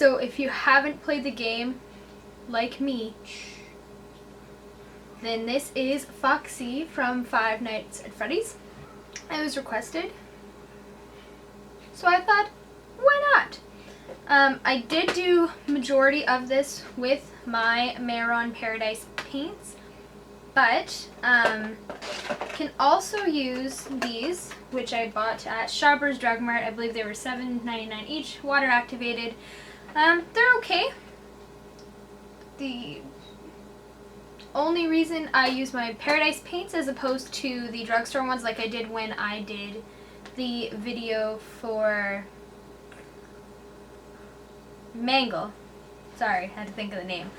So if you haven't played the game, like me, then this is Foxy from Five Nights at Freddy's. It was requested, so I thought, why not? I did do majority of this with my Maron Paradise paints, but can also use these, which I bought at Shoppers Drug Mart. I believe they were $7.99 each, water activated. They're okay. The only reason I use my Paradise paints as opposed to the drugstore ones, like I did when I did the video for Mangle, sorry, I had to think of the name,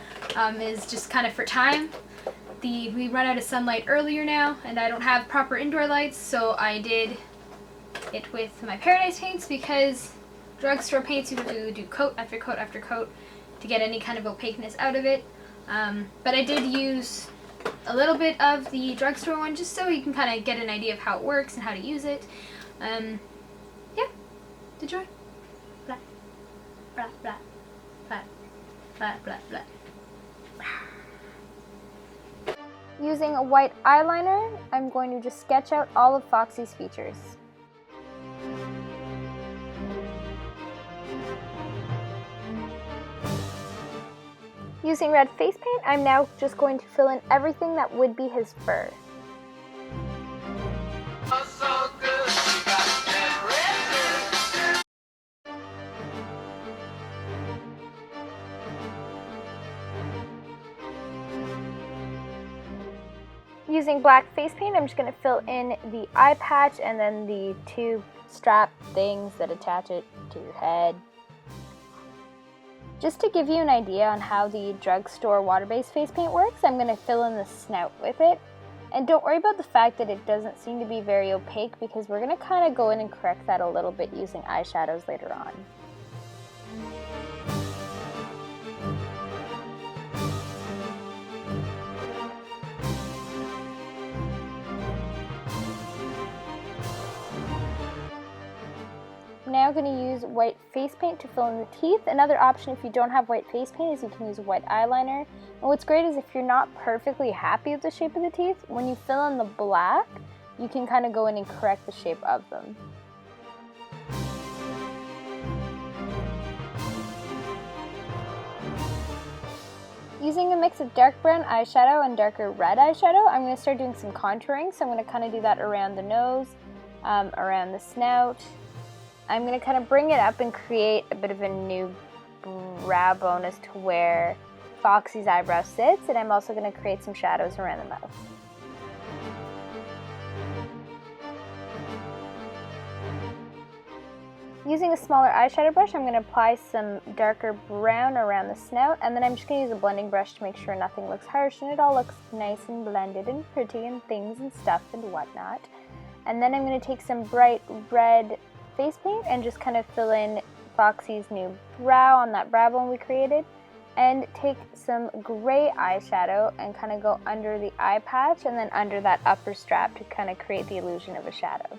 is just kind of for time. We run out of sunlight earlier now, and I don't have proper indoor lights, so I did it with my Paradise paints, because drugstore paints you have to do coat after coat after coat to get any kind of opaqueness out of it. But I did use a little bit of the drugstore one just so you can kind of get an idea of how it works and how to use it. Yeah, enjoy. Blah, blah, blah, blah, blah, blah, blah. Using a white eyeliner, I'm going to just sketch out all of Foxy's features. Using red face paint, I'm now just going to fill in everything that would be his fur. Using black face paint, I'm just going to fill in the eye patch and then the two strap things that attach it to your head. Just to give you an idea on how the drugstore water-based face paint works, I'm going to fill in the snout with it. And don't worry about the fact that it doesn't seem to be very opaque, because we're going to kind of go in and correct that a little bit using eyeshadows later on. I'm now going to use white face paint to fill in the teeth. Another option if you don't have white face paint is you can use white eyeliner. And what's great is if you're not perfectly happy with the shape of the teeth, when you fill in the black, you can kind of go in and correct the shape of them. Using a mix of dark brown eyeshadow and darker red eyeshadow, I'm going to start doing some contouring. So I'm going to kind of do that around the nose, around the snout. I'm going to kind of bring it up and create a bit of a new brow bone as to where Foxy's eyebrow sits, and I'm also going to create some shadows around the mouth. Using a smaller eyeshadow brush, I'm going to apply some darker brown around the snout, and then I'm just going to use a blending brush to make sure nothing looks harsh and it all looks nice and blended and pretty and things and stuff and whatnot. And then I'm going to take some bright red face paint and just kind of fill in Foxy's new brow on that brow bone we created, and take some gray eyeshadow and kind of go under the eye patch and then under that upper strap to kind of create the illusion of a shadow.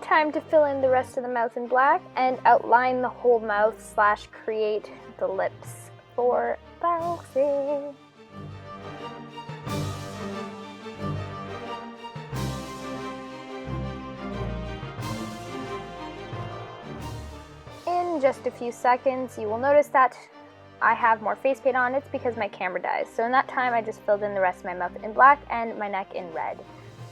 Time to fill in the rest of the mouth in black and outline the whole mouth / create the lips for Foxy. In just a few seconds, you will notice that I have more face paint on. It's because my camera dies. So in that time, I just filled in the rest of my mouth in black and my neck in red.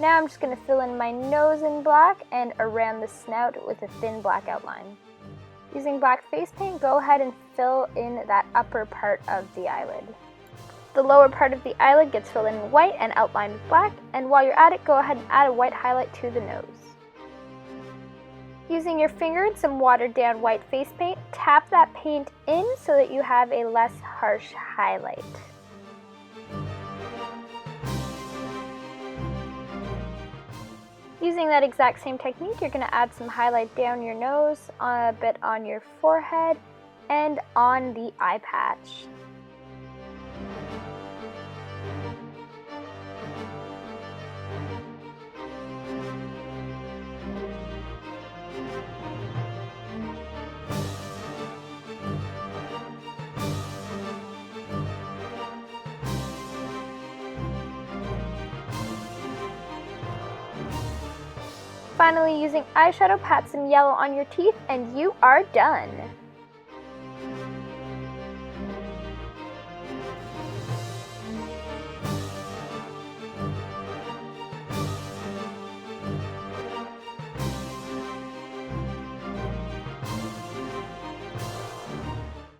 Now I'm just going to fill in my nose in black and around the snout with a thin black outline. Using black face paint, go ahead and fill in that upper part of the eyelid. The lower part of the eyelid gets filled in white and outlined with black, and while you're at it, go ahead and add a white highlight to the nose. Using your finger and some watered down white face paint, tap that paint in so that you have a less harsh highlight. Using that exact same technique, you're going to add some highlight down your nose, a bit on your forehead, and on the eye patch. Finally, using eyeshadow, pat some yellow on your teeth and you are done.